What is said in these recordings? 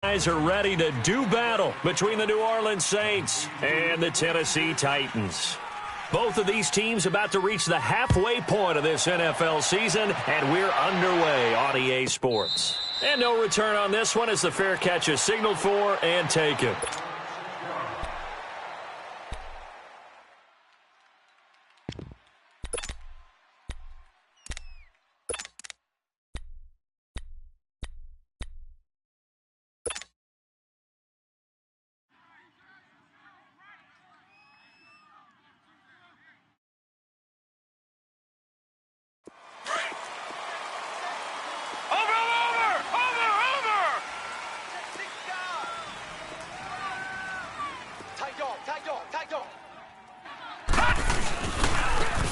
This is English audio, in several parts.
Guys are ready to do battle between the New Orleans Saints and the Tennessee Titans. Both of these teams about to reach the halfway point of this NFL season, and we're underway on EA Sports. And no return on this one as the fair catch is signaled for and taken.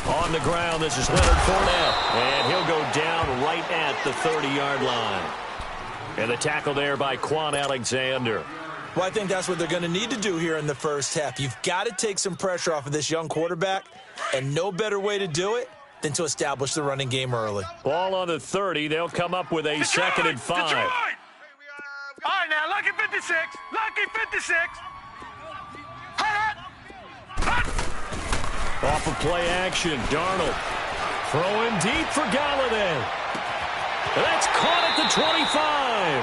On the ground, this is Leonard Fournette, and he'll go down right at the 30-yard line. And the tackle there by Quan Alexander. Well, I think that's what they're going to need to do here in the first half. You've got to take some pressure off of this young quarterback, and no better way to do it than to establish the running game early. Ball on the 30. They'll come up with a second and 5. Detroit! All right, now, lucky 56. Lucky 56. Off of play action, Darnold throwing deep for Galladay. That's caught at the 25.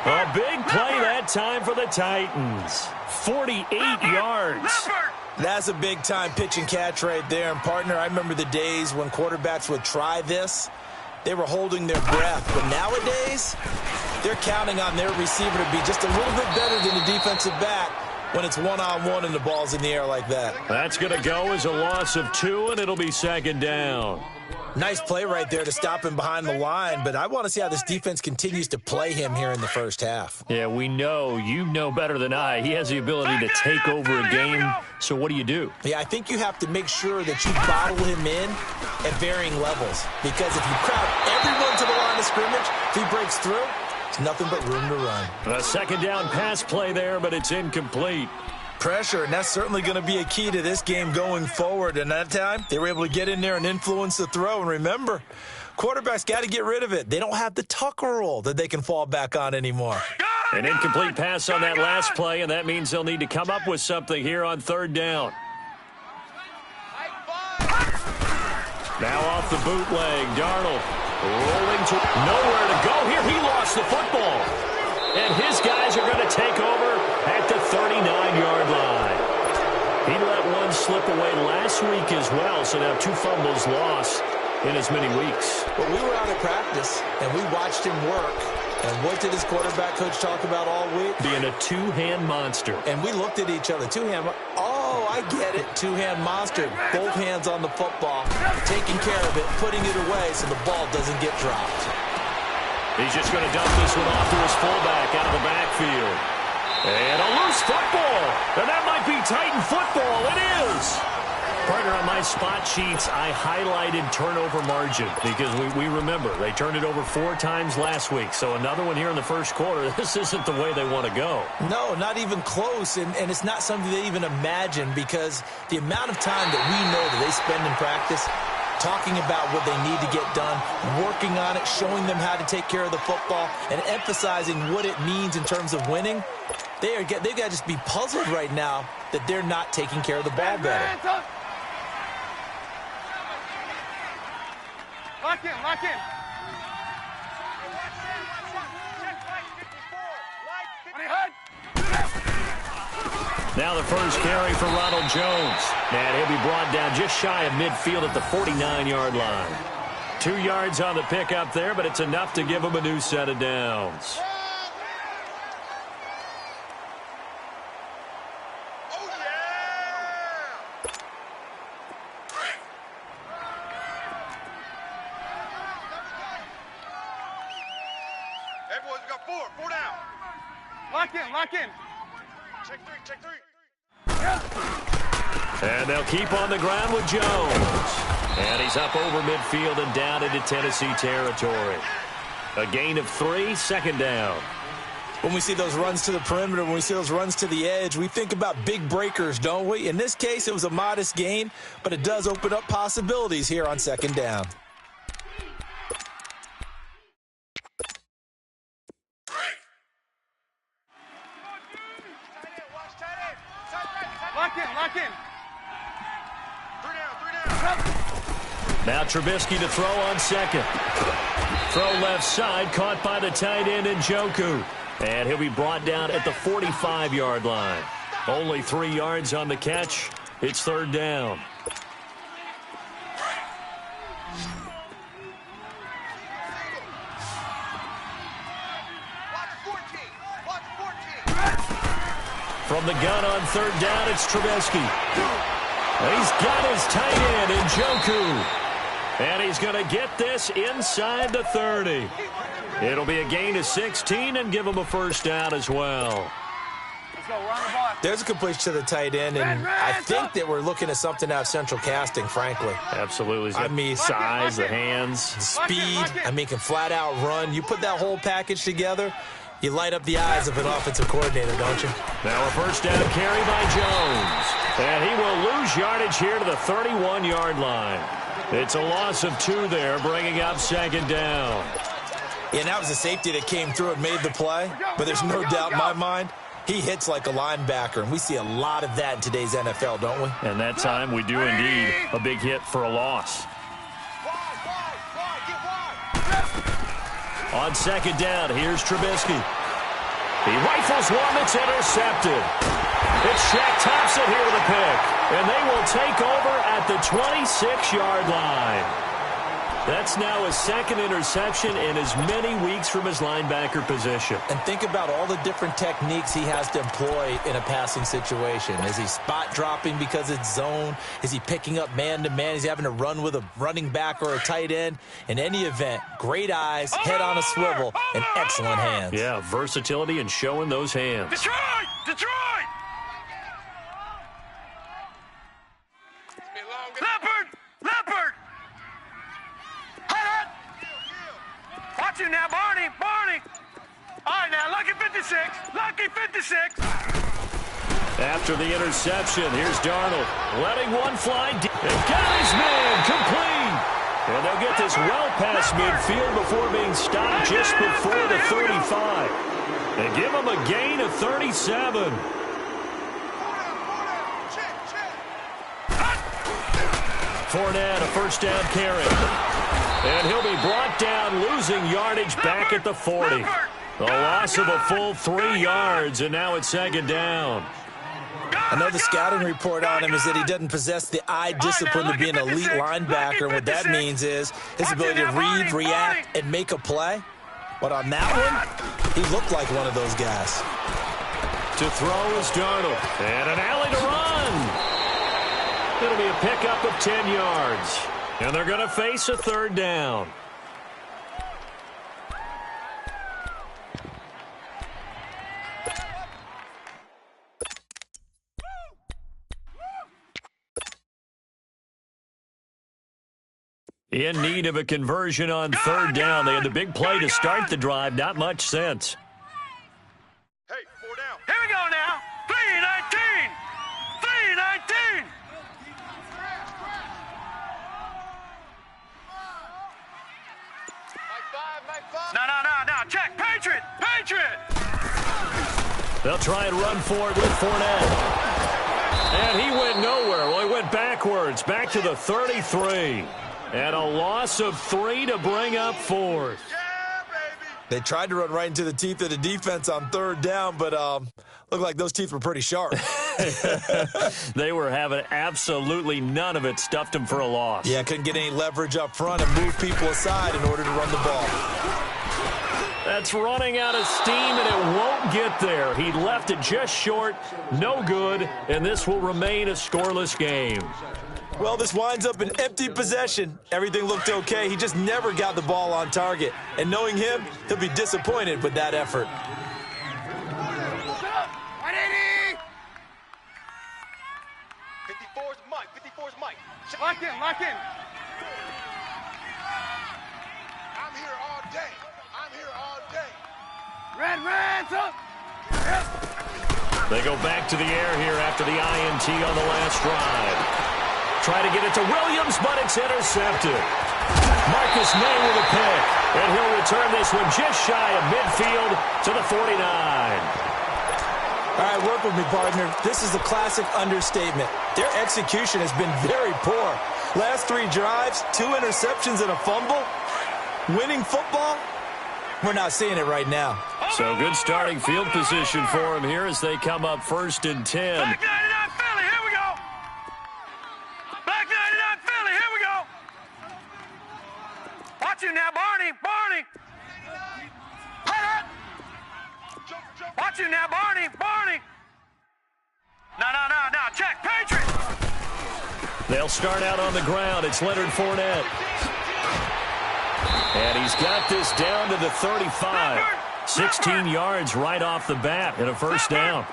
A big play that time for the Titans. 48 yards. That's a big-time pitch and catch right there. And, partner, I remember the days when quarterbacks would try this. They were holding their breath. But nowadays, they're counting on their receiver to be just a little bit better than the defensive back when it's one-on-one and the ball's in the air like that. That's going to go as a loss of 2, and it'll be second down. Nice play right there to stop him behind the line, but I want to see how this defense continues to play him here in the first half. Yeah, we know. You know better than I. He has the ability to take over a game, so what do? Yeah, I think you have to make sure that you bottle him in at varying levels, because if you crowd everyone to the line of scrimmage, if he breaks through, it's nothing but room to run. A second down pass play there, but it's incomplete. Pressure, and that's certainly going to be a key to this game going forward. And that time, they were able to get in there and influence the throw. And remember, quarterbacks got to get rid of it. They don't have the Tucker rule that they can fall back on anymore. An incomplete pass on that last play, and that means they'll need to come up with something here on third down. Now off the bootleg, Darnold rolling to nowhere to go here. He lost the football. And his guys are going to take over at the 39-yard line. He let one slip away last week as well, so now 2 fumbles lost in as many weeks. Well, we were out at practice, and we watched him work. And what did his quarterback coach talk about all week? Being a two-hand monster. And we looked at each other. Two-hand, oh, I get it. Two-hand monster. Both hands on the football, taking care of it, putting it away so the ball doesn't get dropped. He's just going to dump this one off to his fullback out of the backfield. And a loose football. And that might be Titan football. It is. Partner, on my spot sheets, I highlighted turnover margin because we remember they turned it over 4 times last week. So another one here in the first quarter. This isn't the way they want to go. No, not even close. And it's not something they even imagine, because the amount of time that we know that they spend in practice talking about what they need to get done, working on it, showing them how to take care of the football, and emphasizing what it means in terms of winning. They've got to just be puzzled right now that they're not taking care of the ball better. Lock in, lock in. Now the first carry for Ronald Jones. And he'll be brought down just shy of midfield at the 49-yard line. 2 yards on the pickup there, but it's enough to give him a new set of downs. Lock in. Check 3. And they'll keep on the ground with Jones. And he's up over midfield and down into Tennessee territory. A gain of 3, second down. When we see those runs to the perimeter, when we see those runs to the edge, we think about big breakers, don't we? In this case, it was a modest gain, but it does open up possibilities here on second down. Lock in. 3 down. Now Trubisky to throw on second. Throw left side, caught by the tight end Njoku. And he'll be brought down at the 45-yard line. Only 3 yards on the catch. It's third down. From the gun on third down, it's Trubisky. He's got his tight end, Njoku. And he's going to get this inside the 30. It'll be a gain of 16 and give him a first down as well. There's a completion to the tight end, and I think that we're looking at something out of central casting, frankly. Absolutely. I mean, size, the hands. Speed, I mean, can flat out run. You put that whole package together, you light up the eyes of an offensive coordinator, don't you? Now a first down carry by Jones. And he will lose yardage here to the 31-yard line. It's a loss of 2 there, bringing up second down. And that was a safety that came through and made the play. But there's no doubt in my mind, he hits like a linebacker. And we see a lot of that in today's NFL, don't we? And that time we do indeed a big hit for a loss. On second down, here's Trubisky. He rifles one that's intercepted. It's Shaq Thompson here with a pick. And they will take over at the 26-yard line. That's now his second interception in as many weeks from his linebacker position. And think about all the different techniques he has to employ in a passing situation. Is he spot dropping because it's zone? Is he picking up man-to-man? Is he having to run with a running back or a tight end? In any event, great eyes, head on a swivel, and excellent hands. Yeah, versatility and showing those hands. Detroit! Detroit! Leopard! Leopard! Watch him now, Barney! Barney! All right, now, lucky 56! Lucky 56! After the interception, here's Darnold. Letting one fly deep. And got his man complete. And they'll get this well past midfield before being stopped just before the 35. They give him a gain of 37. Fournette, a first down carry. And he'll be brought down, losing yardage back at the 40. A loss of a full 3 yards, and now it's second down. I know the scouting report on him is that he doesn't possess the eye discipline to be an elite linebacker. And what that means is his ability to read, react, and make a play. But on that one, he looked like one of those guys. To throw is Darnold. And an alley to run. It'll be a pickup of 10 yards. And they're going to face a third down. In need of a conversion on third down. They had the big play to start the drive. Not much sense. Hey, 4 down. Here we go now. 3-19. 3-19. No. Check. Patriot. Patriot. They'll try and run for it with Fournette. And he went nowhere. Well, he went backwards. Back to the 33. And a loss of 3 to bring up fourth. They tried to run right into the teeth of the defense on third down, but looked like those teeth were pretty sharp. They were having absolutely none of it. Stuffed him for a loss. Yeah, couldn't get any leverage up front and move people aside in order to run the ball. That's running out of steam, and it won't get there. He left it just short, no good, and this will remain a scoreless game. Well, this winds up an empty possession. Everything looked okay. He just never got the ball on target. And knowing him, he'll be disappointed with that effort. 54's Mike. 54's Mike. Lock in. Lock in. I'm here all day. I'm here all day. Red, up. They go back to the air here after the INT on the last drive. Try to get it to Williams, but it's intercepted. Marcus May with a pick, and he'll return this one just shy of midfield to the 49. All right, work with me, partner. This is a classic understatement. Their execution has been very poor. Last 3 drives, 2 interceptions and a fumble. Winning football? We're not seeing it right now. So good starting field position for him here as they come up 1st and 10. Back 99 Philly, here we go. Back 99 Philly, here we go. Watch him now, Barney. Barney. Watch him now, Barney. Barney. No. Check, Patriots. They'll start out on the ground. It's Leonard Fournette. And he's got this down to the 35. 16 yards right off the bat and a first down.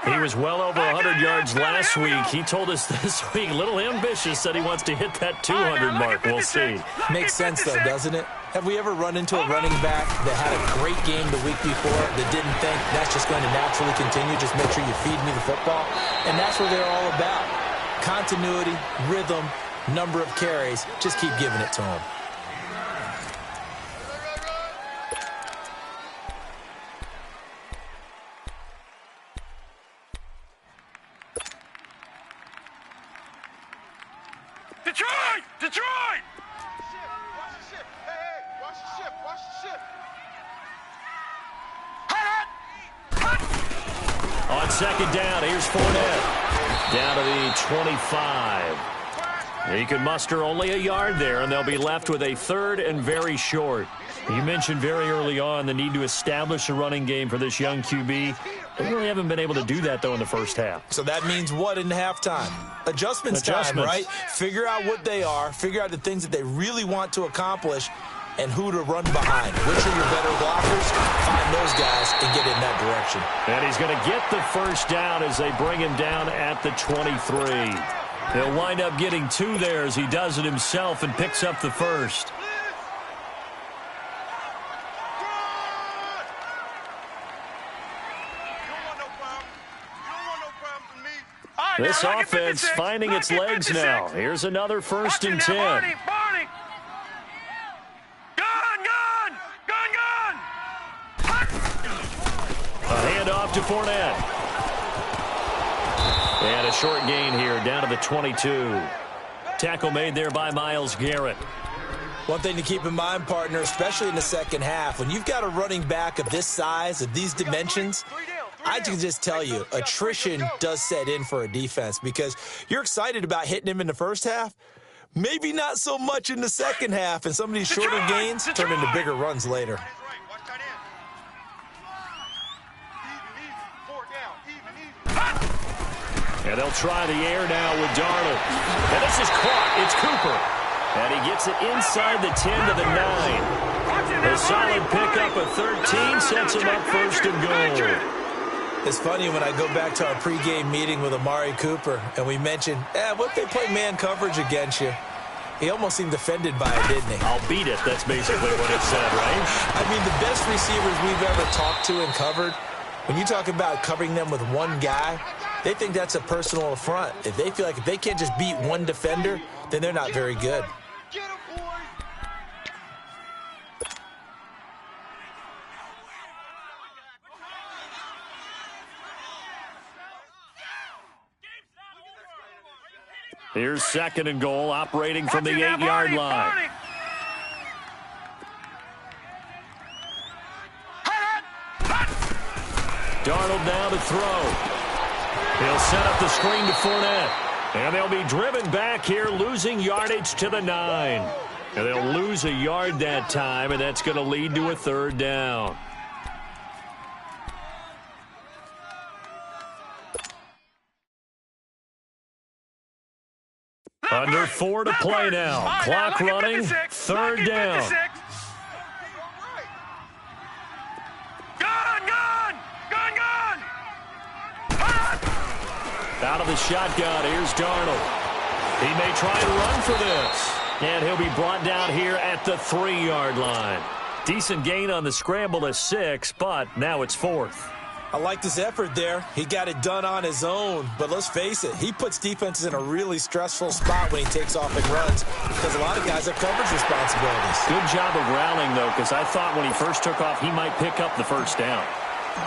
He was well over 100 yards last week. He told us this week, a little ambitious, that he wants to hit that 200 mark. We'll see. Makes sense, though, doesn't it? Have we ever run into a running back that had a great game the week before that didn't think that's just going to naturally continue? Just make sure you feed me the football. And that's what they're all about. Continuity, rhythm, number of carries. Just keep giving it to them. Detroit! Watch the ship. Hey, watch the ship. Watch the ship. On 2nd down, here's Fournette. Down to the 25. He can muster only a yard there, and they'll be left with a 3rd and very short. You mentioned very early on the need to establish a running game for this young QB. They really haven't been able to do that, though, in the first half. So that means what in halftime? Adjustments time, right? Figure out what they are, figure out the things that they really want to accomplish, and who to run behind. Which are your better blockers? Find those guys and get in that direction. And he's going to get the first down as they bring him down at the 23. He'll wind up getting 2 there as he does it himself and picks up the first. This offense finding its legs now. Here's another 1st and 10. Barney. Gun. A handoff to Fournette. And a short gain here down to the 22. Tackle made there by Myles Garrett. One thing to keep in mind, partner, especially in the second half, when you've got a running back of this size, of these dimensions, I can just tell you, attrition does set in for a defense because you're excited about hitting him in the first half, maybe not so much in the second half, and some of these shorter gains turn into bigger runs later. And they'll try the air now with Darnold. And this is caught. It's Cooper. And he gets it inside the 10 to the 9. A solid pickup of 13 sets him up 1st and goal. It's funny when I go back to our pregame meeting with Amari Cooper, and we mentioned, what if they play man coverage against you? He almost seemed offended by it, didn't he? I'll beat it. That's basically what it said, right? I mean, the best receivers we've ever talked to and covered, when you talk about covering them with one guy, they think that's a personal affront. If they feel like if they can't just beat one defender, then they're not very good. Get him, boys. Here's 2nd and goal, operating from the 8-yard line. Darnold now to throw. He'll set up the screen to Fournette. And they'll be driven back here, losing yardage to the 9. And they'll lose a yard that time, and that's going to lead to a 3rd down. Under 4 to play now. Clock running, 3rd down. Out of the shotgun, here's Darnold. He may try and run for this. And he'll be brought down here at the 3-yard line. Decent gain on the scramble to 6, but now it's 4th. I like his effort there. He got it done on his own. But let's face it, he puts defenses in a really stressful spot when he takes off and runs because a lot of guys have coverage responsibilities. Good job of rallying, though, because I thought when he first took off, he might pick up the first down.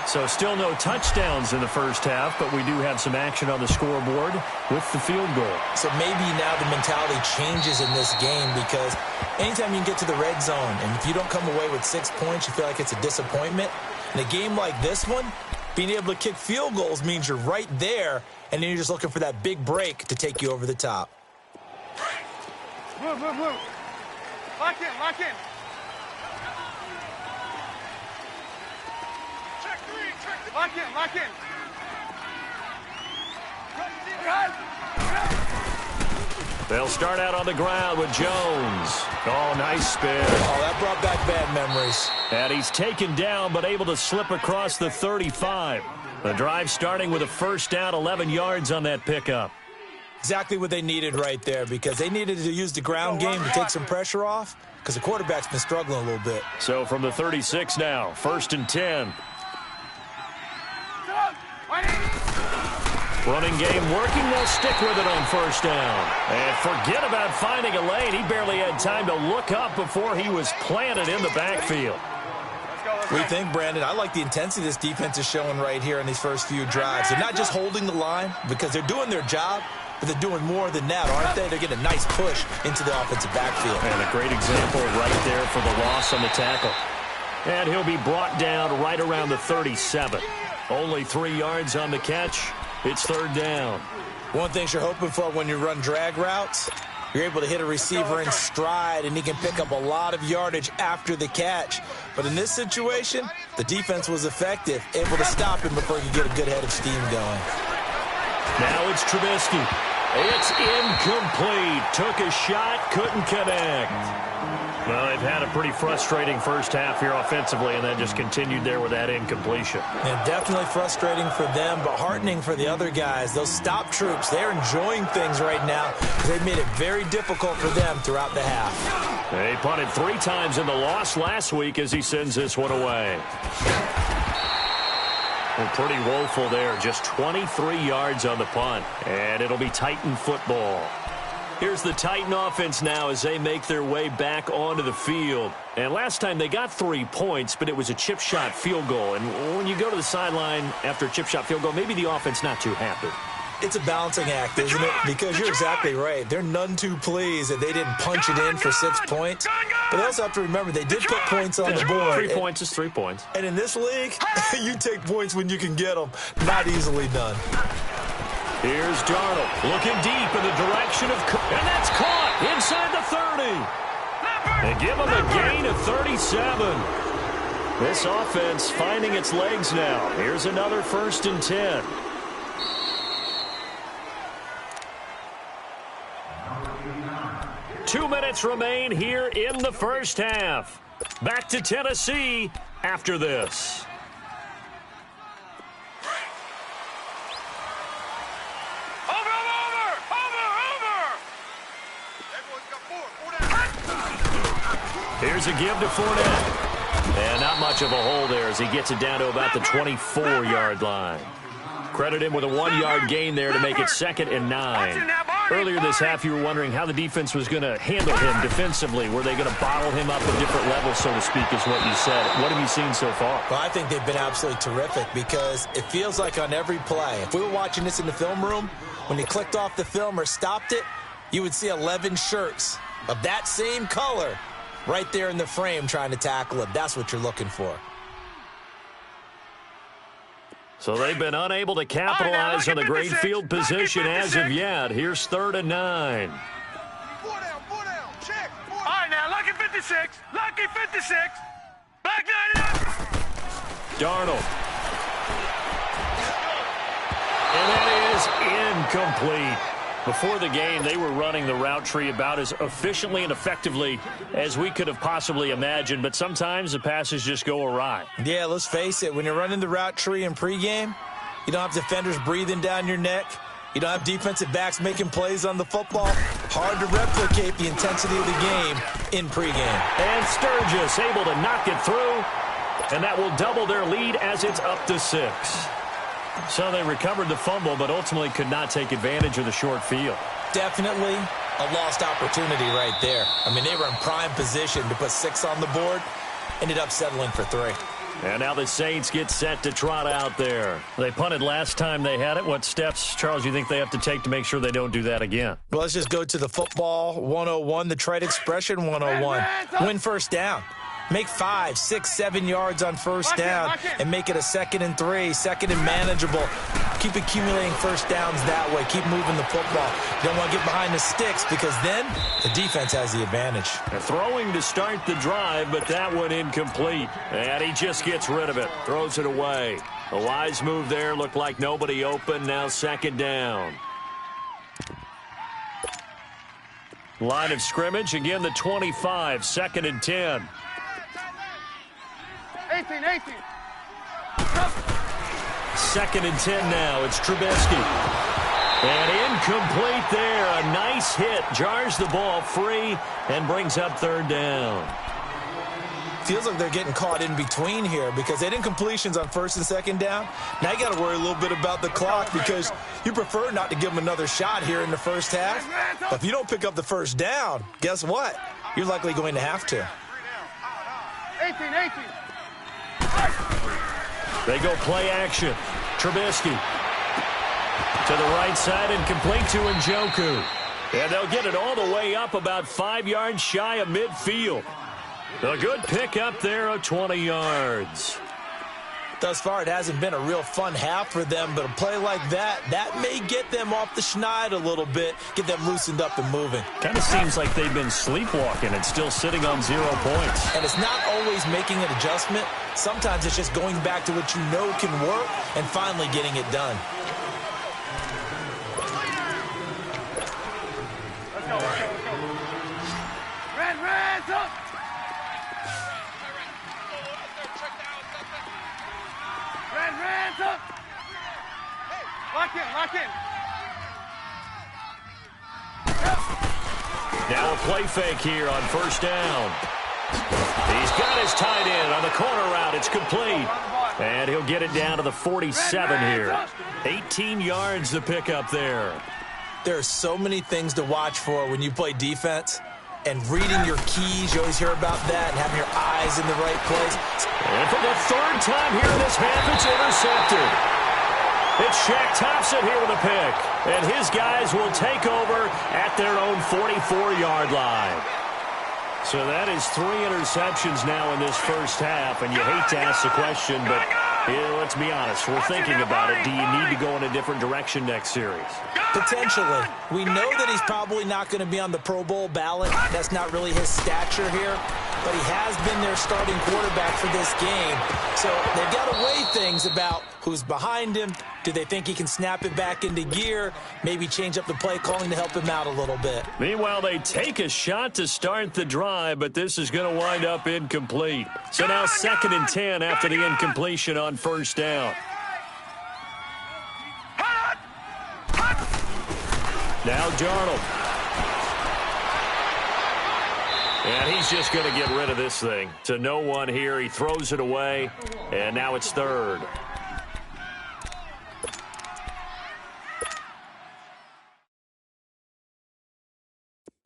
So still no touchdowns in the first half, but we do have some action on the scoreboard with the field goal. So maybe now the mentality changes in this game because anytime you can get to the red zone, and if you don't come away with 6 points, you feel like it's a disappointment. In a game like this one, being able to kick field goals means you're right there, and then you're just looking for that big break to take you over the top. Move, move, move. Lock in, lock in. Check three, check the... Lock in, lock in. They'll start out on the ground with Jones. Oh, nice spin. Oh, that brought back bad memories. And he's taken down, but able to slip across the 35. The drive starting with a first down, 11 yards on that pickup. Exactly what they needed right there because they needed to use the ground game to take some pressure off because the quarterback's been struggling a little bit. So from the 36 now, 1st and 10. Running game working, they'll stick with it on first down. And forget about finding a lane. He barely had time to look up before he was planted in the backfield. We think, Brandon, I like the intensity this defense is showing right here in these first few drives. They're not just holding the line because they're doing their job, but they're doing more than that, aren't they? They're getting a nice push into the offensive backfield. And a great example right there for the loss on the tackle. And he'll be brought down right around the 37. Only 3 yards on the catch. It's 3rd down. One thing you're hoping for when you run drag routes, you're able to hit a receiver in stride, and he can pick up a lot of yardage after the catch. But in this situation, the defense was effective, able to stop him before he could get a good head of steam going. Now it's Trubisky. It's incomplete. Took a shot, couldn't connect. Well, they've had a pretty frustrating first half here offensively, and then just continued there with that incompletion. And definitely frustrating for them, but heartening for the other guys. Those stop troops, they're enjoying things right now because they've made it very difficult for them throughout the half. They punted 3 times in the loss last week as he sends this one away. Well, pretty woeful there. Just 23 yards on the punt, and it'll be Titan football. Here's the Titan offense now as they make their way back onto the field. And last time they got 3 points, but it was a chip shot field goal. And when you go to the sideline after a chip shot field goal, maybe the offense not too happy. It's a balancing act, isn't it? Because you're exactly right. They're none too pleased that they didn't punch it in for 6 points. But they also have to remember they did put points on the board. 3 points is 3 points. And in this league, you take points when you can get them. Not easily done. Here's Darnold looking deep in the direction of... And that's caught inside the 30. They give him a gain of 37. This offense finding its legs now. Here's another 1st and 10. Two minutes remain here in the first half. Back to Tennessee after this. Here's a give to Fournette. And not much of a hole there as he gets it down to about the 24-yard line. Credit him with a 1-yard gain there to make it 2nd and 9. Earlier this half, you were wondering how the defense was going to handle him defensively. Were they going to bottle him up at different levels, so to speak, is what you said. What have you seen so far? Well, I think they've been absolutely terrific because it feels like on every play, if we were watching this in the film room, when you clicked off the film or stopped it, you would see 11 shirts of that same color right there in the frame trying to tackle him. That's what you're looking for. So they've been unable to capitalize on the great field position as of yet. Here's 3rd and 9. 4 down, check. All right, now, lucky 56. Lucky 56. Black 90. Darnold. And that is incomplete. Before the game, they were running the route tree about as efficiently and effectively as we could have possibly imagined, but sometimes the passes just go awry. Yeah, let's face it. When you're running the route tree in pregame, you don't have defenders breathing down your neck. You don't have defensive backs making plays on the football. Hard to replicate the intensity of the game in pregame. And Sturgis able to knock it through, and that will double their lead as it's up to 6. So they recovered the fumble, but ultimately could not take advantage of the short field. Definitely a lost opportunity right there. I mean, they were in prime position to put 6 on the board, ended up settling for 3. And now the Saints get set to trot out there. They punted last time they had it. What steps, Charles, you think they have to take to make sure they don't do that again? Well, let's just go to the football 101, the trade expression 101. Win first down. Make 5, 6, 7 yards on first down and make it a 2nd and 3, 2nd and manageable. Keep accumulating first downs that way. Keep moving the football. You don't want to get behind the sticks because then the defense has the advantage. They're throwing to start the drive, but that one incomplete. And he just gets rid of it, throws it away. A wise move there. Looked like nobody open. Now 2nd down. Line of scrimmage, again the 25, 2nd and 10. 18. 2nd and 10 now. It's Trubisky. And incomplete there. A nice hit. Jars the ball free and brings up 3rd down. Feels like they're getting caught in between here because they didn't completions on 1st and 2nd down. Now you got to worry a little bit about the clock because you prefer not to give them another shot here in the first half. But if you don't pick up the first down, guess what? You're likely going to have to. 18. They go play action. Trubisky to the right side and complete to Njoku. And they'll get it all the way up about 5 yards shy of midfield. A good pick up there of 20 yards. Thus far, it hasn't been a real fun half for them, but a play like that may get them off the schneid a little bit, get them loosened up and moving. Kind of seems like they've been sleepwalking and still sitting on 0 points. And it's not always making an adjustment. Sometimes it's just going back to what you know can work and finally getting it done. Red, up! Red, up! Lock in! Now a play fake here on 1st down. He's got his tight end on the corner route. It's complete. And he'll get it down to the 47 here. 18 yards to pick up there. There are so many things to watch for when you play defense. And reading your keys, you always hear about that, and having your eyes in the right place. And for the 3rd time here in this half, it's intercepted. It's Shaq Thompson here with a pick. And his guys will take over at their own 44-yard line. So that is 3 interceptions now in this first half. And you hate to ask the question, but let's be honest. We're thinking about it. Do you need to go in a different direction next series? Potentially. We know that he's probably not going to be on the Pro Bowl ballot. That's not really his stature here. But he has been their starting quarterback for this game. So they've got to weigh things about who's behind him. Do they think he can snap it back into gear? Maybe change up the play calling to help him out a little bit. Meanwhile, they take a shot to start the drive, but this is going to wind up incomplete. So now 2nd and 10 after the incompletion on 1st down. Now Darnold. And he's just going to get rid of this thing. To no one here. He throws it away. And now it's 3rd.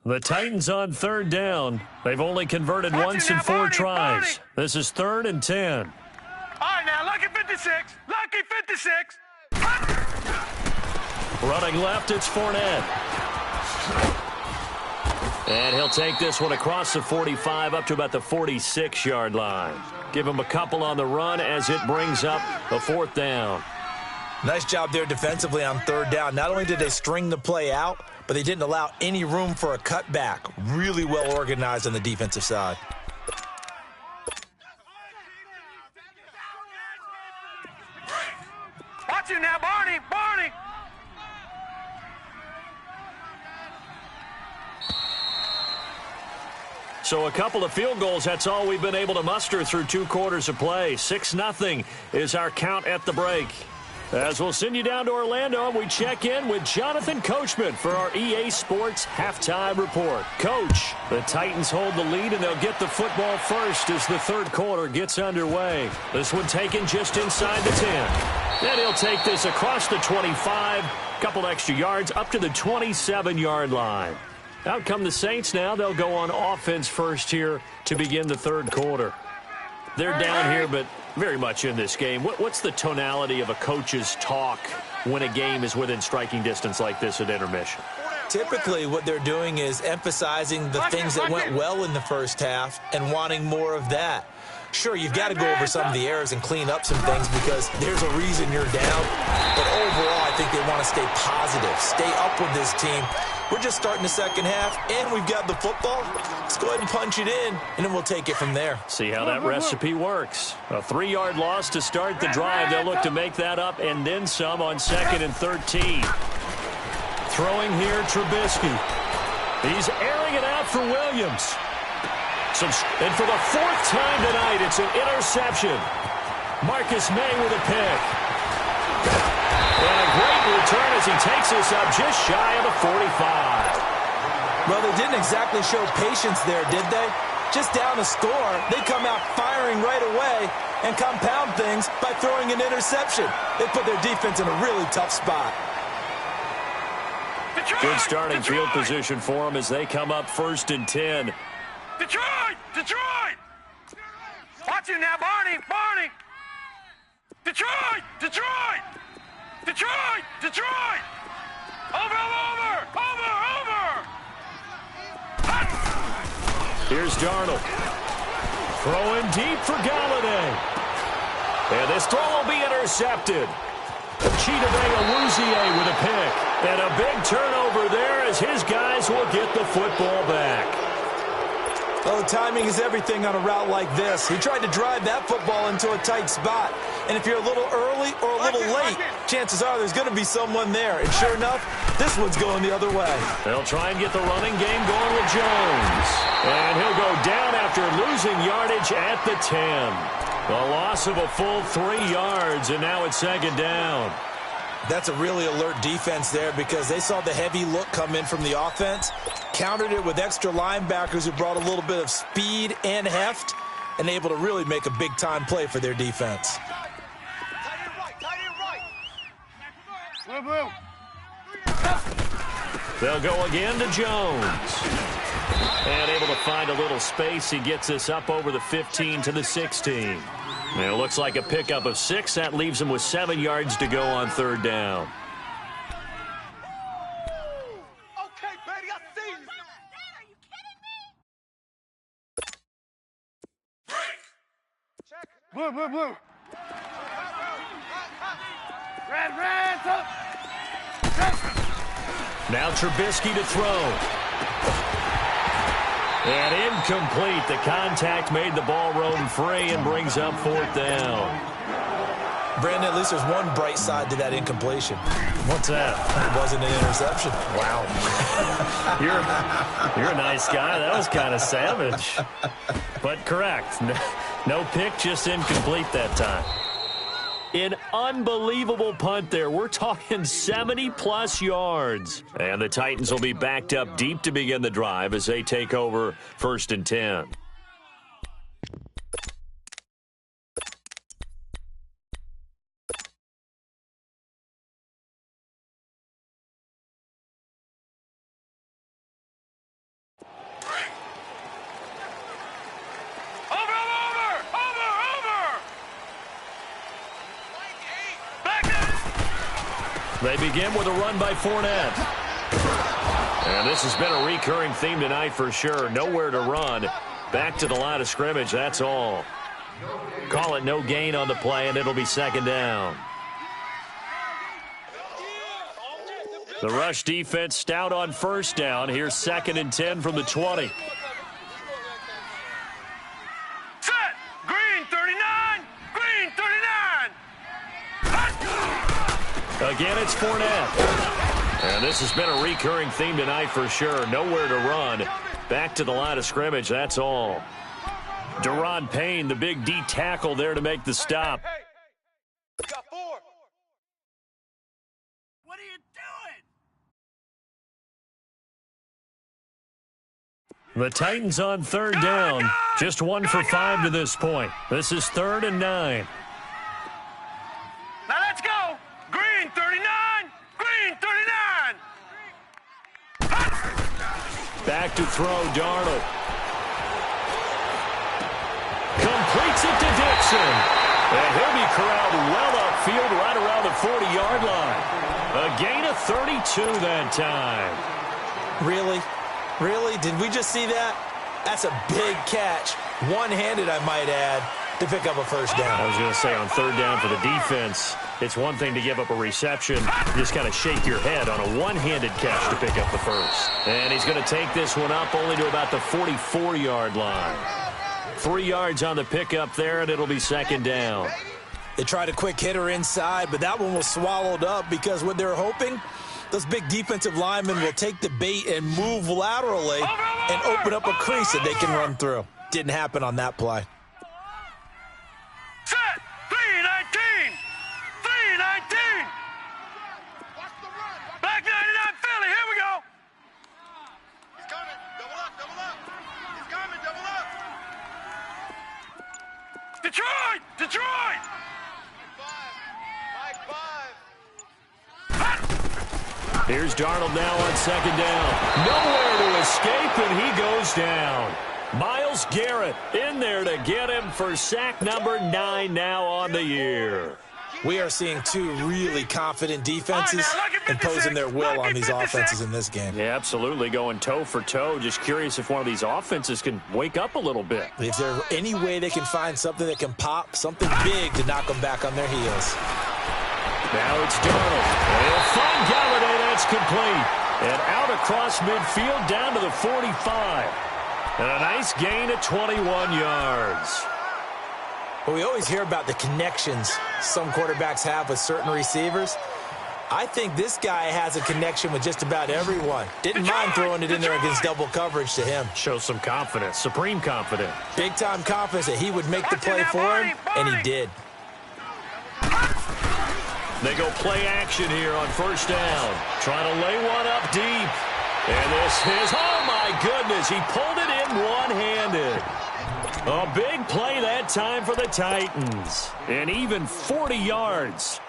The Titans on 3rd down. They've only converted once in 4 tries. This is 3rd and 10. All right, now, lucky 56. Lucky 56. Running left, it's Fournette. And he'll take this one across the 45 up to about the 46-yard line. Give him a couple on the run as it brings up a 4th down. Nice job there defensively on 3rd down. Not only did they string the play out, but they didn't allow any room for a cutback. Really well organized on the defensive side. Watch you now, Barney. So a couple of field goals, that's all we've been able to muster through 2 quarters of play. 6-0 is our count at the break. As we'll send you down to Orlando, and we check in with Jonathan Coachman for our EA Sports Halftime Report. Coach, the Titans hold the lead, and they'll get the football first as the 3rd quarter gets underway. This one taken just inside the 10. Then he'll take this across the 25, couple extra yards up to the 27-yard line. Out come the Saints now. They'll go on offense first here to begin the 3rd quarter. They're down here, but very much in this game. What's the tonality of a coach's talk when a game is within striking distance like this at intermission? Typically, what they're doing is emphasizing the things that went well in the first half and wanting more of that. Sure, you've got to go over some of the errors and clean up some things because there's a reason you're down. But overall, I think they want to stay positive, stay up with this team. We're just starting the second half, and we've got the football. Let's go ahead and punch it in, and then we'll take it from there. See how that recipe works. A 3-yard loss to start the drive. They'll look to make that up and then some on 2nd and 13. Throwing here, Trubisky. He's airing it out for Williams. And for the 4th time tonight, it's an interception. Marcus May with a pick. And a great return as he takes this up just shy of the 45. Well, they didn't exactly show patience there, did they? Just down a score, they come out firing right away and compound things by throwing an interception. They put their defense in a really tough spot. Detroit! Good starting Detroit! field position for them as they come up 1st and 10. Detroit! Detroit! Watch it now, Barney! Barney! Detroit! Detroit! Detroit! Detroit! Over! Here's Darnold. Throwing deep for Galladay. And this throw will be intercepted. Chidobe Awuzie with a pick. And a big turnover there as his guys will get the football back. Oh, timing is everything on a route like this. He tried to drive that football into a tight spot. And if you're a little early or a little late, chances are there's going to be someone there. And sure enough, this one's going the other way. They'll try and get the running game going with Jones. And he'll go down after losing yardage at the 10. A loss of a full 3 yards, and now it's 2nd down. That's a really alert defense there because they saw the heavy look come in from the offense, countered it with extra linebackers who brought a little bit of speed and heft, and able to really make a big-time play for their defense. They'll go again to Jones. And able to find a little space. He gets this up over the 15 to the 16. And it looks like a pickup of 6. That leaves him with 7 yards to go on 3rd down. Okay, Betty, I see you. Are you kidding me? Check. Blue! Red, up! Now Trubisky to throw. And incomplete. The contact made the ball roam free and brings up 4th down. Brandon, at least there's one bright side to that incompletion. What's that? It wasn't an interception. Wow. You're a nice guy. That was kind of savage. But correct. No pick, just incomplete that time. An unbelievable punt there. We're talking 70-plus yards. And the Titans will be backed up deep to begin the drive as they take over 1st and 10. They begin with a run by Fournette. And this has been a recurring theme tonight for sure. Nowhere to run. Back to the line of scrimmage, that's all. Call it no gain on the play, and it'll be 2nd down. The rush defense stout on 1st down. Here's 2nd and 10 from the 20. Set! Green 39! Green 39! Again, it's Fournette. And this has been a recurring theme tonight for sure. Nowhere to run. Back to the line of scrimmage, that's all. Deron Payne, the big D tackle there to make the stop. Hey, we got 4. What are you doing? The Titans on 3rd down. Just 1 for 5 to this point. This is 3rd and 9. Now let's go! Green 39! Green 39! Back to throw, Darnold. Completes it to Dixon. And he'll be corralled well upfield right around the 40-yard line. A gain of 32 that time. Really? Really? Did we just see that? That's a big catch. One-handed, I might add, to pick up a first down. I was going to say, on third down for the defense, it's one thing to give up a reception. You just kind of shake your head on a one-handed catch to pick up the first. And he's going to take this one up only to about the 44-yard line. 3 yards on the pickup there, and it'll be second down. They tried a quick hitter inside, but that one was swallowed up because what they're hoping, those big defensive linemen will take the bait and move laterally and open up a crease that they can run through. Didn't happen on that play. Set. 3-19. 3-19. Watch the run. Back 99 Philly. Here we go. He's coming. Double up. Double up. He's coming. Double up. Detroit. Detroit. Mike 5. Here's Darnold now on second down. Nowhere to escape, and he goes down. Myles Garrett in there to get him for sack number 9 now on the year. We are seeing two really confident defenses imposing their will on these offenses in this game. Yeah, absolutely, going toe for toe. Just curious if one of these offenses can wake up a little bit. If there's any way they can find something that can pop, something big to knock them back on their heels. Now it's Darnold. And he'll find Galladay. That's complete. And out across midfield down to the 45. And a nice gain of 21 yards. Well, we always hear about the connections some quarterbacks have with certain receivers. I think this guy has a connection with just about everyone. Didn't mind throwing it in there against double coverage to him. Shows some confidence, supreme confidence. Big-time confidence that he would make the play for him, and he did. They go play action here on first down. Trying to lay one up deep. And this is, oh my goodness, he pulled it in one-handed. A big play that time for the Titans. And even 40 yards.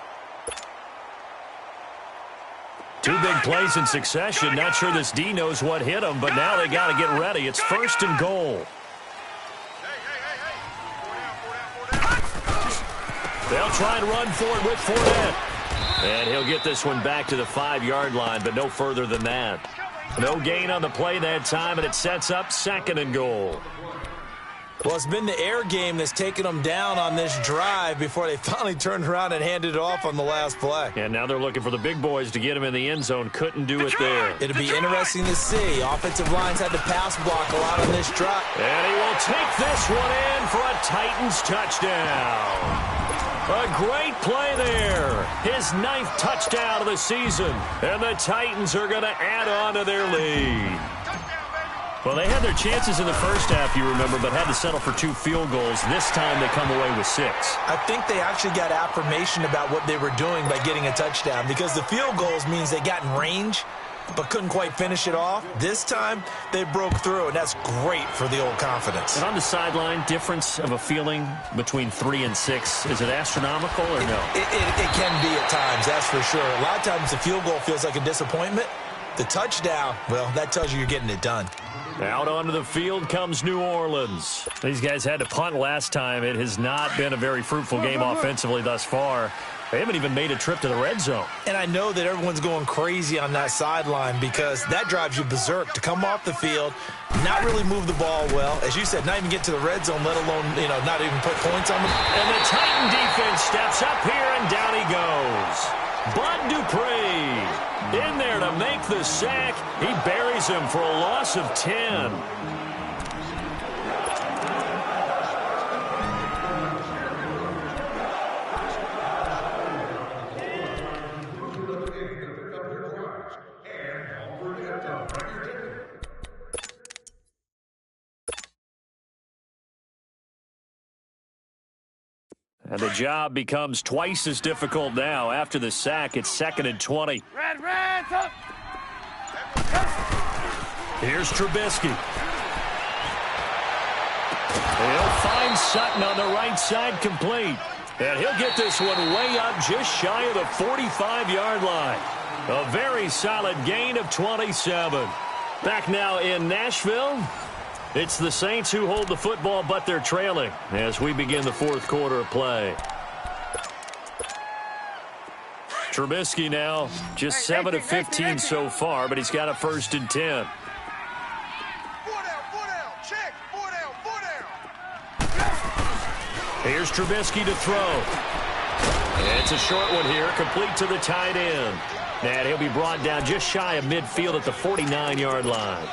Two big plays in succession. Not sure this D knows what hit him, but now they got to get ready. It's first and goal. They'll try and run for it with Fournette. And he'll get this one back to the 5-yard line, but no further than that. No gain on the play that time, and it sets up second and goal. Well, it's been the air game that's taken them down on this drive before they finally turned around and handed it off on the last play. And now they're looking for the big boys to get him in the end zone. Couldn't do it there. It'll be interesting to see. Offensive lines had to pass block a lot on this drive. And he will take this one in for a Titans touchdown. A great play there. His 9th touchdown of the season. And the Titans are going to add on to their lead. Well, they had their chances in the first half, you remember, but had to settle for 2 field goals. This time they come away with 6. I think they actually got affirmation about what they were doing by getting a touchdown, because the field goals means they got in range but couldn't quite finish it off. This time they broke through, and that's great for the old confidence. And on the sideline, difference of a feeling between 3 and 6, is it astronomical or no? It can be at times, that's for sure. A lot of times the field goal feels like a disappointment. The touchdown, well, that tells you you're getting it done. Out onto the field comes New Orleans. These guys had to punt last time. It has not been a very fruitful game offensively thus far. They haven't even made a trip to the red zone. And I know that everyone's going crazy on that sideline because that drives you berserk to come off the field, not really move the ball well. As you said, not even get to the red zone, let alone, not even put points on them. And the Titan defense steps up here, and down he goes. Bud Dupree in there to make the sack. He buries him for a loss of 10. And the job becomes twice as difficult now. After the sack, it's 2nd and 20. Red, up. Here's Trubisky. He'll find Sutton on the right side, complete. And he'll get this one way up just shy of the 45-yard line. A very solid gain of 27. Back now in Nashville. It's the Saints who hold the football, but they're trailing as we begin the fourth quarter of play. Trubisky now just 7 of 15 so far, but he's got a 1st and 10. Here's Trubisky to throw. It's a short one here, complete to the tight end. And he'll be brought down just shy of midfield at the 49-yard line.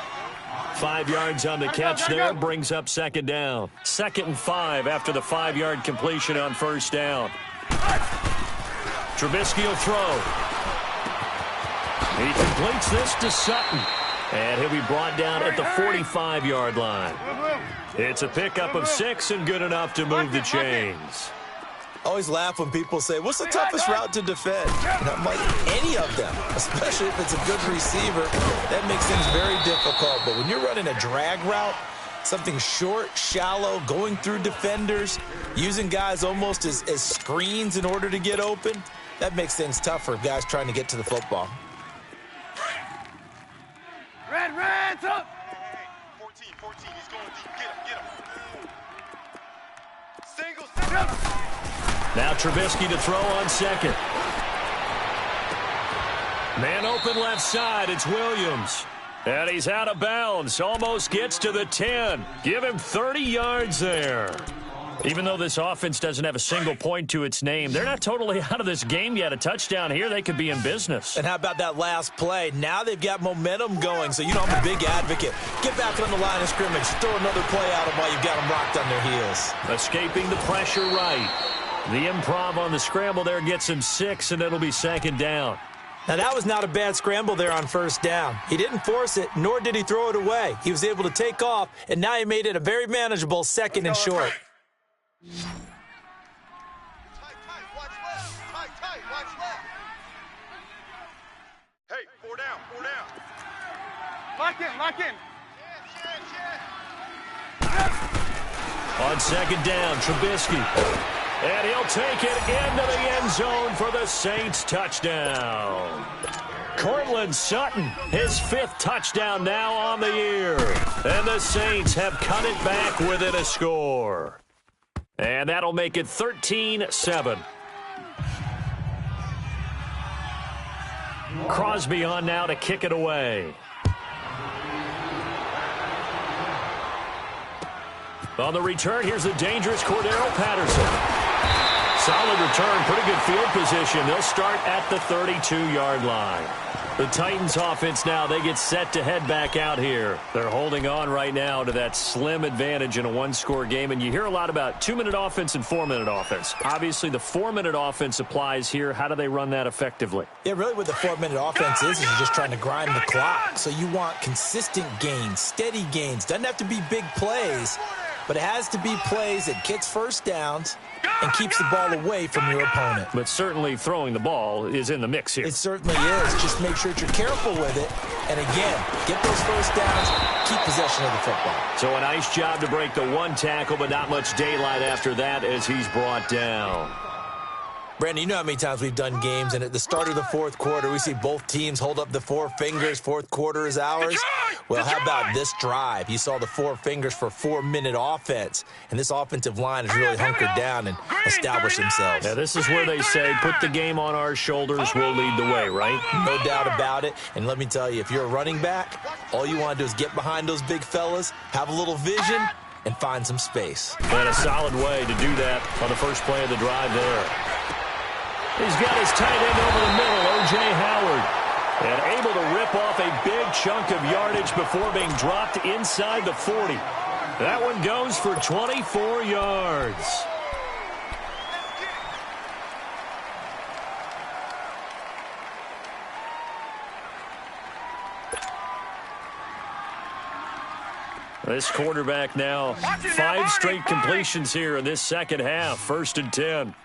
5 yards on the catch there, brings up 2nd down. 2nd and 5 after the 5-yard completion on 1st down. Trubisky will throw. He completes this to Sutton. And he'll be brought down at the 45-yard line. It's a pickup of 6 and good enough to move the chains. Always laugh when people say, what's the toughest route to defend? And I'm like, any of them, especially if it's a good receiver. That makes things very difficult. But when you're running a drag route, something short, shallow, going through defenders, using guys almost as screens in order to get open, that makes things tough for guys trying to get to the football. Red, up! 14, he's going deep. Get him. Single. Now Trubisky to throw on 2nd. Man open left side, it's Williams. And he's out of bounds, almost gets to the 10. Give him 30 yards there. Even though this offense doesn't have a single point to its name, they're not totally out of this game yet. A touchdown here, they could be in business. And how about that last play? Now they've got momentum going, so you know I'm a big advocate. Get back on the line of scrimmage. Throw another play at them while you've got them rocked on their heels. Escaping the pressure right. The improv on the scramble there gets him 6, and it'll be 2nd down. Now, that was not a bad scramble there on 1st down. He didn't force it, nor did he throw it away. He was able to take off, and now he made it a very manageable 2nd and short. Tight, watch left. Tight, watch left. Hey, 4 down. Lock in. On 2nd down, Trubisky. And he'll take it into the end zone for the Saints touchdown. Cortland Sutton, his 5th touchdown now on the year. And the Saints have cut it back within a score. And that'll make it 13-7. Crosby on now to kick it away. On the return, here's the dangerous Cordero Patterson. Solid return, pretty good field position. They'll start at the 32-yard line. The Titans offense now, they get set to head back out here. They're holding on right now to that slim advantage in a one-score game, and you hear a lot about 2-minute offense and 4-minute offense. Obviously, the 4-minute offense applies here. How do they run that effectively? Yeah, really what the 4-minute offense is you're just trying to grind the clock. So you want consistent gains, steady gains. Doesn't have to be big plays, but it has to be plays that gets 1st downs and keeps the ball away from your opponent. But certainly throwing the ball is in the mix here. It certainly is. Just make sure that you're careful with it. And again, get those 1st downs, keep possession of the football. So a nice job to break the 1 tackle, but not much daylight after that as he's brought down. Brandon, you know how many times we've done games, and at the start of the 4th quarter, we see both teams hold up the 4 fingers. 4th quarter is ours. Well, how about this drive? You saw the 4 fingers for 4-minute offense, and this offensive line has really hunkered down and established themselves. Yeah, this is where they say, put the game on our shoulders, we'll lead the way, right? No doubt about it. And let me tell you, if you're a running back, all you want to do is get behind those big fellas, have a little vision, and find some space. And a solid way to do that on the first play of the drive there. He's got his tight end over the middle, O.J. Howard. And able to rip off a big chunk of yardage before being dropped inside the 40. That one goes for 24 yards. This quarterback now, 5 straight completions here in this second half. 1st and 10.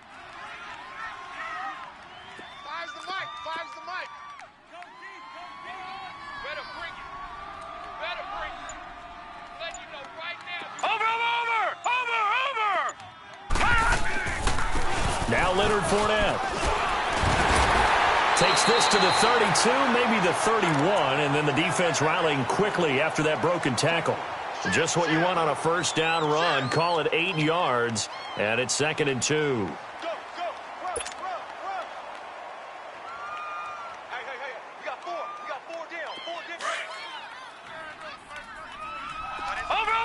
Takes this to the 32, maybe the 31, and then the defense rallying quickly after that broken tackle. Just what you want on a first down run. Call it 8 yards, and it's 2nd and 2. Go, go, run. Hey, we got 4. We got 4 down. 4 down. Over!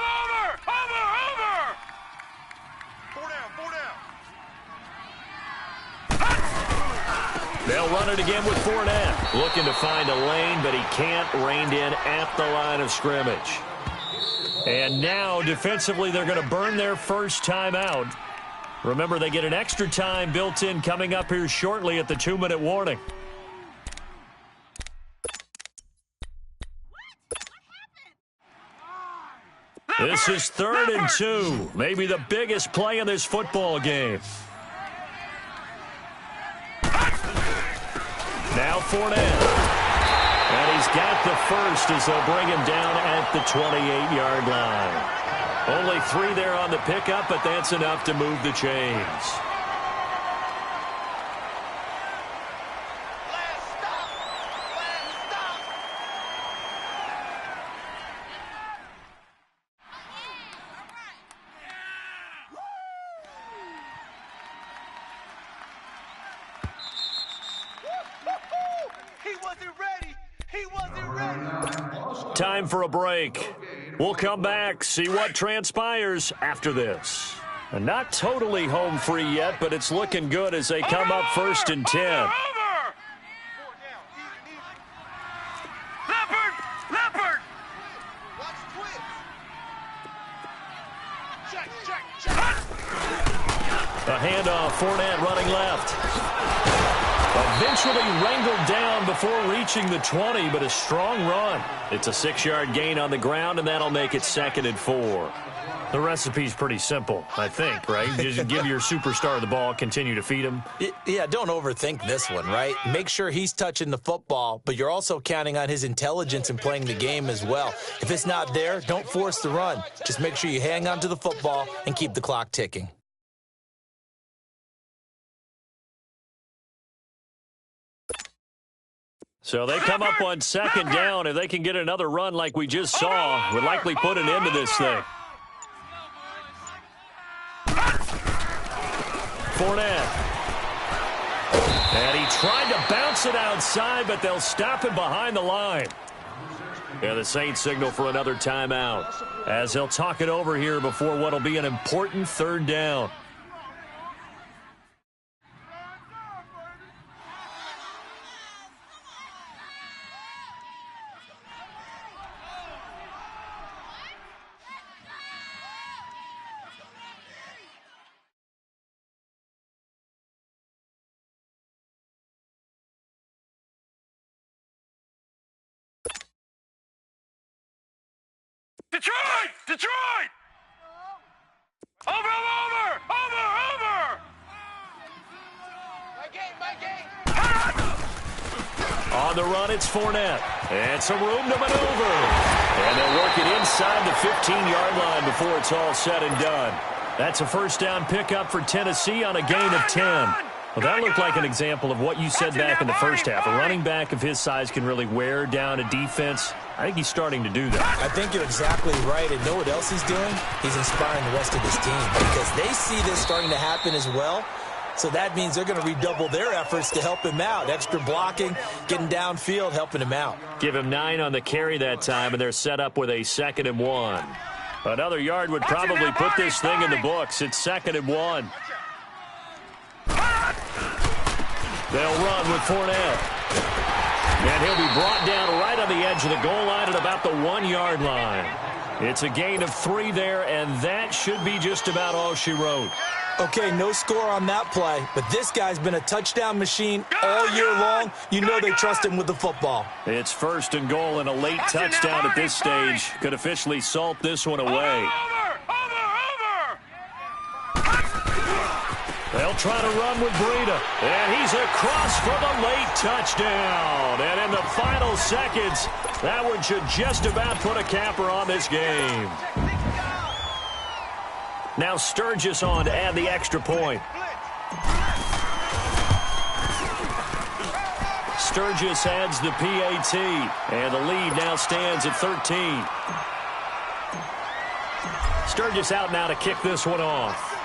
4 down, 4 down. They'll run it again with Fournette. Looking to find a lane, but he can't. Reined in at the line of scrimmage. And now, defensively, they're going to burn their first timeout. Remember, they get an extra time built in coming up here shortly at the 2-minute warning. This is 3rd and 2. Maybe the biggest play in this football game. Now Fournette. And he's got the first as they'll bring him down at the 28-yard line. Only 3 there on the pickup, but that's enough to move the chains. Last stop. He wasn't ready. Time for a break. We'll come back, see what transpires after this. And not totally home free yet, but it's looking good as they come up 1st and 10. Over! Leopard! Watch twist. Check. A handoff, Fournette running left. Eventually wrangled down before reaching the 20, but a strong run. It's a 6-yard gain on the ground, and that'll make it 2nd and 4. The recipe's pretty simple, I think, right? Just give your superstar the ball, continue to feed him. Yeah, don't overthink this one, right? Make sure he's touching the football, but you're also counting on his intelligence in playing the game as well. If it's not there, don't force the run. Just make sure you hang on to the football and keep the clock ticking. So they come up on 2nd down. If they can get another run like we just saw, would likely put an end to this thing. Fournette. And he tried to bounce it outside, but they'll stop him behind the line. Yeah, the Saints signal for another timeout as they'll talk it over here before what will be an important 3rd down. Detroit! Over! My game. On the run, it's Fournette. And some room to maneuver. And they'll work it inside the 15-yard line before it's all said and done. That's a first down pickup for Tennessee on a gain of 10. Well, that looked like an example of what you said back in the first half. A running back of his size can really wear down a defense. I think he's starting to do that. I think you're exactly right. And know what else he's doing? He's inspiring the rest of his team because they see this starting to happen as well. So that means they're going to redouble their efforts to help him out. Extra blocking, getting downfield, helping him out. Give him 9 on the carry that time, and they're set up with a 2nd and 1. Another yard would probably put this thing in the books. It's 2nd and 1. They'll run with Fournette. And he'll be brought down right on the edge of the goal line at about the 1-yard line. It's a gain of 3 there, and that should be just about all she wrote. Okay, no score on that play, but this guy's been a touchdown machine all year long. You know they trust him with the football. It's 1st and goal, and a late touchdown at this stage could officially salt this one away. Over! They'll try to run with Breida, and he's across for the late touchdown. And in the final seconds, that one should just about put a capper on this game. Now Sturgis on to add the extra point. Sturgis adds the PAT, and the lead now stands at 13. Sturgis out now to kick this one off.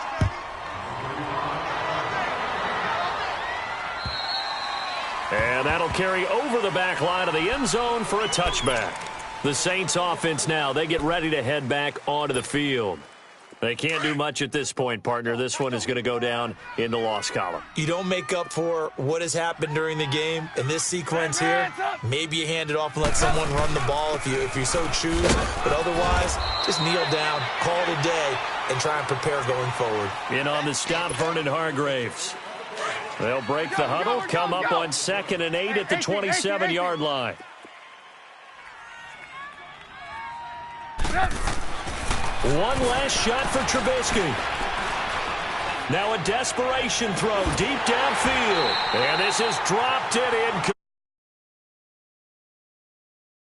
And that'll carry over the back line of the end zone for a touchback. The Saints offense now, they get ready to head back onto the field. They can't do much at this point, partner. This one is going to go down in the loss column. You don't make up for what has happened during the game. In this sequence here, maybe you hand it off and let someone run the ball if you so choose. But otherwise, just kneel down, call it a day, and try and prepare going forward. In on the stop, Vernon Hargraves. They'll break the huddle, come up on 2nd and 8 at the 27-yard line. One last shot for Trubisky. Now a desperation throw deep downfield. And this is dropped it in.